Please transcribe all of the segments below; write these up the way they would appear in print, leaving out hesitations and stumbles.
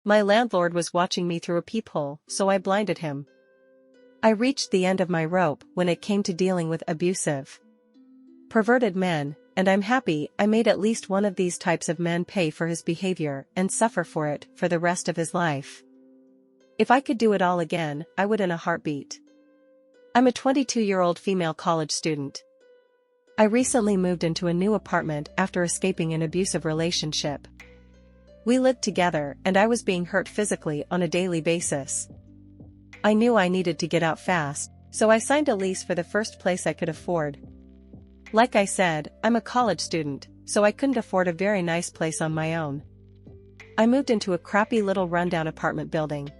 My landlord was watching me through a peephole, so I blinded him. I reached the end of my rope when it came to dealing with abusive, perverted men, and I'm happy I made at least one of these types of men pay for his behavior and suffer for it for the rest of his life. If I could do it all again, I would in a heartbeat. I'm a 22-year-old female college student. I recently moved into a new apartment after escaping an abusive relationship. We lived together and I was being hurt physically on a daily basis. I knew I needed to get out fast, so I signed a lease for the first place I could afford. Like I said, I'm a college student, so I couldn't afford a very nice place on my own. I moved into a crappy little rundown apartment building.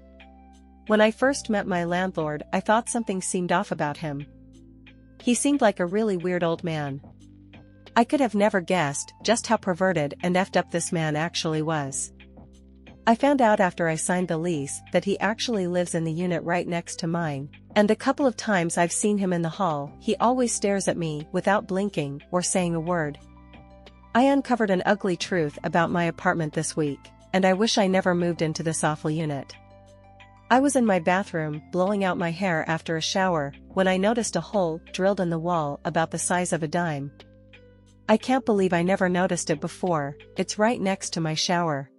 When I first met my landlord, I thought something seemed off about him. He seemed like a really weird old man. I could have never guessed just how perverted and effed up this man actually was. I found out after I signed the lease that he actually lives in the unit right next to mine, and a couple of times I've seen him in the hall, he always stares at me without blinking or saying a word. I uncovered an ugly truth about my apartment this week, and I wish I never moved into this awful unit. I was in my bathroom blowing out my hair after a shower when I noticed a hole drilled in the wall about the size of a dime. I can't believe I never noticed it before, it's right next to my shower.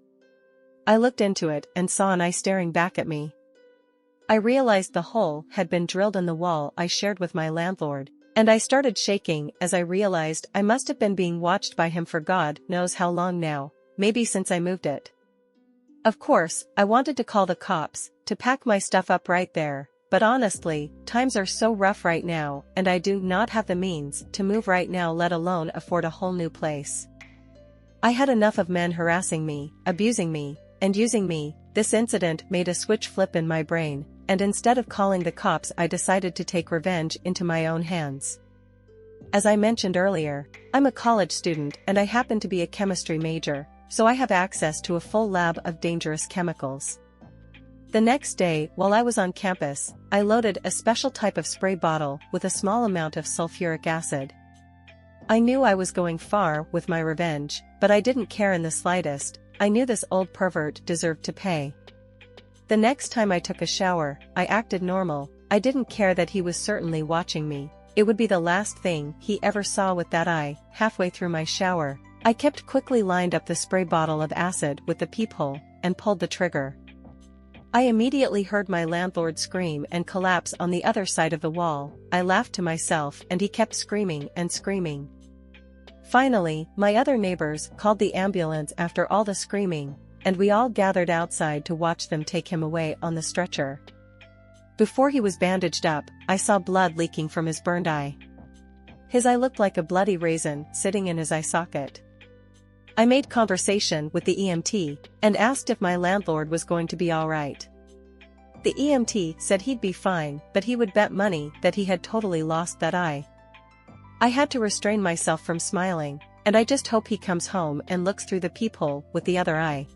I looked into it and saw an eye staring back at me. I realized the hole had been drilled in the wall I shared with my landlord, and I started shaking as I realized I must have been being watched by him for God knows how long now, maybe since I moved it. Of course, I wanted to call the cops, to pack my stuff up right there, but honestly, times are so rough right now and I do not have the means to move right now, let alone afford a whole new place. I had enough of men harassing me, abusing me, and using me. This incident made a switch flip in my brain, and instead of calling the cops I decided to take revenge into my own hands. As I mentioned earlier, I'm a college student and I happen to be a chemistry major, so I have access to a full lab of dangerous chemicals. The next day, while I was on campus, I loaded a special type of spray bottle with a small amount of sulfuric acid. I knew I was going far with my revenge, but I didn't care in the slightest. I knew this old pervert deserved to pay. The next time I took a shower, I acted normal. I didn't care that he was certainly watching me. It would be the last thing he ever saw with that eye. Halfway through my shower, I quickly lined up the spray bottle of acid with the peephole and pulled the trigger. I immediately heard my landlord scream and collapse on the other side of the wall. I laughed to myself and he kept screaming and screaming. Finally, my other neighbors called the ambulance after all the screaming, and we all gathered outside to watch them take him away on the stretcher. Before he was bandaged up, I saw blood leaking from his burned eye. His eye looked like a bloody raisin sitting in his eye socket. I made conversation with the EMT and asked if my landlord was going to be all right. The EMT said he'd be fine, but he would bet money that he had totally lost that eye. I had to restrain myself from smiling, and I just hope he comes home and looks through the peephole with the other eye.